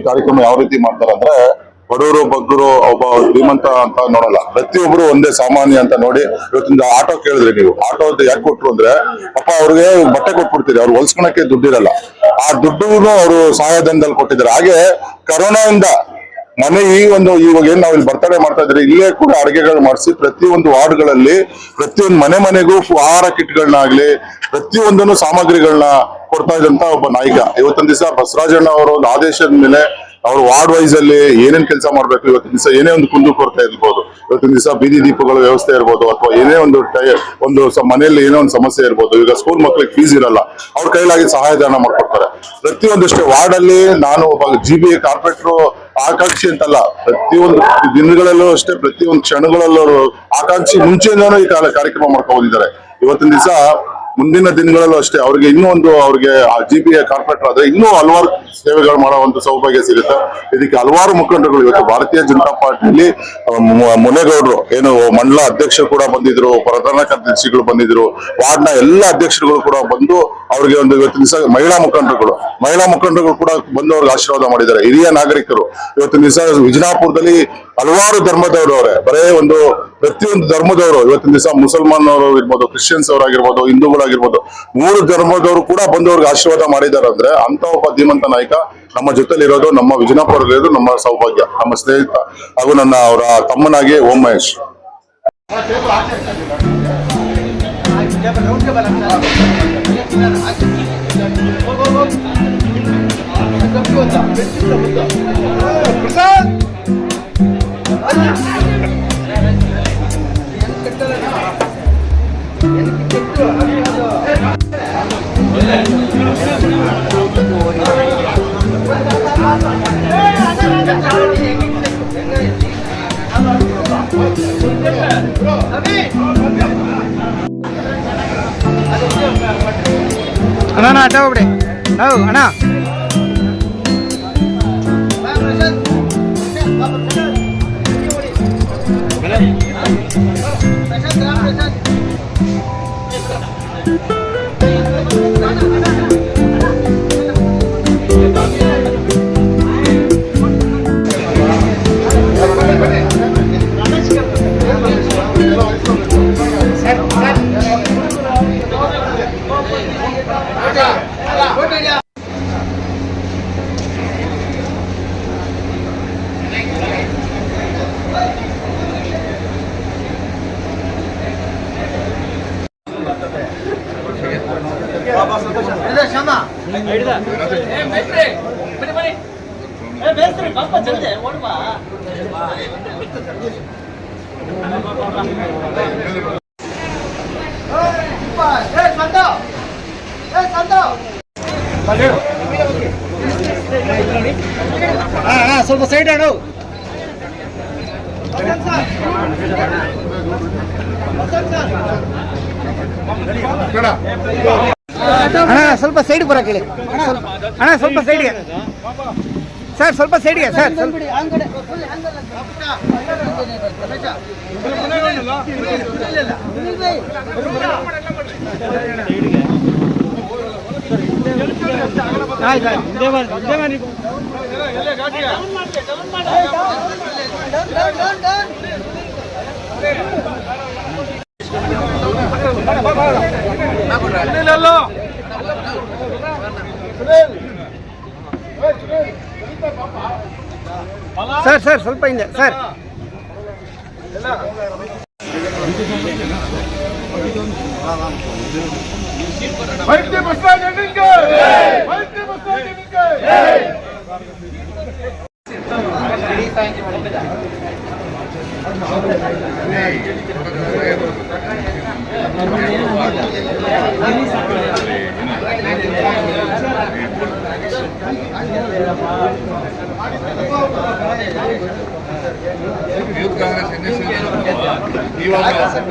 ಕಾರ್ಯಕ್ರಮ ಯಾವ ರೀತಿ ಮಾಡ್ತಾರೆ ಅಂದ್ರೆ ಬಡವರು ಬಗ್ಗರು ಒಬ್ಬ ಶ್ರೀಮಂತ ಅಂತ ನೋಡಲ್ಲ, ಪ್ರತಿಯೊಬ್ರು ಒಂದೇ ಸಾಮಾನ್ಯ ಅಂತ ನೋಡಿ. ಇವತ್ತಿಂದ ಆಟೋ ಕೇಳಿದ್ರಿ ನೀವು, ಆಟೋ ಯಾಕೆ ಕೊಟ್ರು ಅಂದ್ರೆ ಪಾಪ ಅವ್ರಿಗೆ ಬಟ್ಟೆ ಕೊಟ್ಬಿಡ್ತೀರಿ, ಅವ್ರು ಹೊಲ್ಸ್ಕೊಳಕ್ಕೆ ದುಡ್ಡಿರಲ್ಲ, ಆ ದುಡ್ಡು ಅವರು ಸಹಾಯಧನದಲ್ಲಿ ಕೊಟ್ಟಿದ್ದಾರೆ. ಹಾಗೆ ಕರೋನಾದಿಂದ ಮನೆ ಇವಾಗ ಏನ್ ನಾವು ಇಲ್ಲಿ ಬರ್ತಡೇ ಮಾಡ್ತಾ ಇದ್ರಿ, ಇಲ್ಲೇ ಕೂಡ ಅಡುಗೆಗಳು ಮಾಡಿಸಿ ಪ್ರತಿಯೊಂದು ವಾರ್ಡ್ಗಳಲ್ಲಿ ಪ್ರತಿಯೊಂದು ಮನೆಗೂ ಆಹಾರ ಕಿಟ್ಗಳನ್ನಾಗ್ಲಿ ಪ್ರತಿಯೊಂದನ್ನು ಸಾಮಗ್ರಿಗಳನ್ನ ಕೊಡ್ತಾ ಇದ್ದಂತ ಒಬ್ಬ ನಾಯಕ. ಇವತ್ತಿನ ದಿವಸ ಬಸವರಾಜಣ್ಣ ಅವರ ಒಂದು ಆದೇಶದ ಮೇಲೆ ಅವ್ರು ವಾರ್ಡ್ ವೈಸ್ ಅಲ್ಲಿ ಏನೇನ್ ಕೆಲಸ ಮಾಡ್ಬೇಕು, ಇವತ್ತಿನ ದಿವಸ ಏನೇ ಒಂದು ಕುಂದು ಕೊರತೆ ಇರ್ಬೋದು, ಇವತ್ತಿನ ದಿವಸ ಬೀದಿ ದೀಪಗಳ ವ್ಯವಸ್ಥೆ ಇರ್ಬೋದು, ಅಥವಾ ಏನೇ ಒಂದು ಮನೆಯಲ್ಲಿ ಏನೋ ಒಂದು ಸಮಸ್ಯೆ ಇರ್ಬೋದು, ಈಗ ಸ್ಕೂಲ್ ಮಕ್ಳಿಗೆ ಫೀಸ್ ಇರಲ್ಲ, ಅವ್ರ ಕೈಲಾಗಿ ಸಹಾಯಧನ ಮಾಡ್ಕೊಡ್ತಾರೆ. ಪ್ರತಿಯೊಂದಷ್ಟೇ ವಾರ್ಡ್ ಅಲ್ಲಿ ನಾನು ಒಬ್ಬ GBA ಕಾರ್ಪೊರೇಟರ್ ಆಕಾಂಕ್ಷಿ ಅಂತಲ್ಲ, ಪ್ರತಿಯೊಂದು ದಿನಗಳಲ್ಲೂ ಅಷ್ಟೇ, ಪ್ರತಿಯೊಂದು ಕ್ಷಣಗಳಲ್ಲೂ ಆಕಾಂಕ್ಷಿ ಮುಂಚೆಯಿಂದಾನು ಈ ಕಾರ್ಯಕ್ರಮ ಮಾಡ್ಕೊಂಡು ಬಂದಿದ್ದಾರೆ. ಇವತ್ತಿನ ದಿವಸ ಮುಂದಿನ ದಿನಗಳಲ್ಲೂ ಅಷ್ಟೇ ಅವ್ರಿಗೆ ಅವ್ರಿಗೆ GBA ಕಾರ್ಪೊರೇಟರ್ ಆದ್ರೆ ಇನ್ನೂ ಹಲವಾರು ಸೇವೆಗಳು ಮಾಡೋ ಒಂದು ಸೌಭಾಗ್ಯ ಸಿಗುತ್ತೆ. ಇದಕ್ಕೆ ಹಲವಾರು ಮುಖಂಡರುಗಳು ಇವತ್ತು ಭಾರತೀಯ ಜನತಾ ಪಾರ್ಟಿಯಲ್ಲಿ ಮುನೇಗೌಡರು ಏನು ಮಂಡಲ ಅಧ್ಯಕ್ಷರು ಕೂಡ ಬಂದಿದ್ರು, ಪ್ರಧಾನ ಕಾರ್ಯದರ್ಶಿಗಳು ಬಂದಿದ್ರು, ವಾರ್ಡ್ನ ಎಲ್ಲ ಅಧ್ಯಕ್ಷರುಗಳು ಕೂಡ ಬಂದು ಅವ್ರಿಗೆ ಒಂದು ಇವತ್ತಿನ ದಿವಸ ಮಹಿಳಾ ಮುಖಂಡರುಗಳು ಕೂಡ ಬಂದು ಅವ್ರಿಗೆ ಆಶೀರ್ವಾದ ಮಾಡಿದ್ದಾರೆ. ಹಿರಿಯ ನಾಗರಿಕರು ಇವತ್ತಿನ ದಿವಸ ವಿಜಯಪುರದಲ್ಲಿ ಹಲವಾರು ಧರ್ಮದವರು ಅವರೇ, ಬರೇ ಪ್ರತಿಯೊಂದು ಧರ್ಮದವರು ಇವತ್ತಿನ ದಿವಸ ಮುಸಲ್ಮಾನ್ ಅವರು ಇರ್ಬೋದು, ಕ್ರಿಶ್ಚಿಯನ್ಸ್ ಅವರಾಗಿರ್ಬೋದು, ಹಿಂದೂಗಳಾಗಿರ್ಬೋದು, 3 ಧರ್ಮದವರು ಕೂಡ ಬಂದು ಅವ್ರಿಗೆ ಆಶೀರ್ವಾದ ಮಾಡಿದ್ದಾರೆ. ಅಂದ್ರೆ ಅಂತ ಒಬ್ಬ ಧೀಮಂತ ನಾಯಕ ನಮ್ಮ ಜೊತೆಲಿ ಇರೋದು, ನಮ್ಮ ವಿಜಯಪುರದಲ್ಲಿ ಇರೋದು ನಮ್ಮ ಸೌಭಾಗ್ಯ. ನಮ್ಮ ಸ್ನೇಹಿತ ಹಾಗೂ ಅವರ ತಮ್ಮನಾಗಿ ಓಂ ಮಹೇಶ್. ಅಣ್ಣ ಅಡ್ಡ ಹೋಗ್ಬಿಡಿ ನಾವು ಅಣ್ಣ. ಸ್ವಲ್ಪ ಸೈಡ್ ಆಡು. ಅಣ್ಣ ಸ್ವಲ್ಪ ಸೈಡ್ ಬರಕ್ಕೆ ಹೇಳಿ ಅಣ್ಣ, ಸ್ವಲ್ಪ ಸೈಡ್ಗೆ ಸರ್, ಸ್ವಲ್ಪ ಸೈಡ್ಗೆ ಸರ್. ಸರ್ ಸರ್ ಸ್ವಲ್ಪ ಹಿಂದೆ ಸರ್. ಯೂತ್ ಕಾಂಗ್ರೆಸ್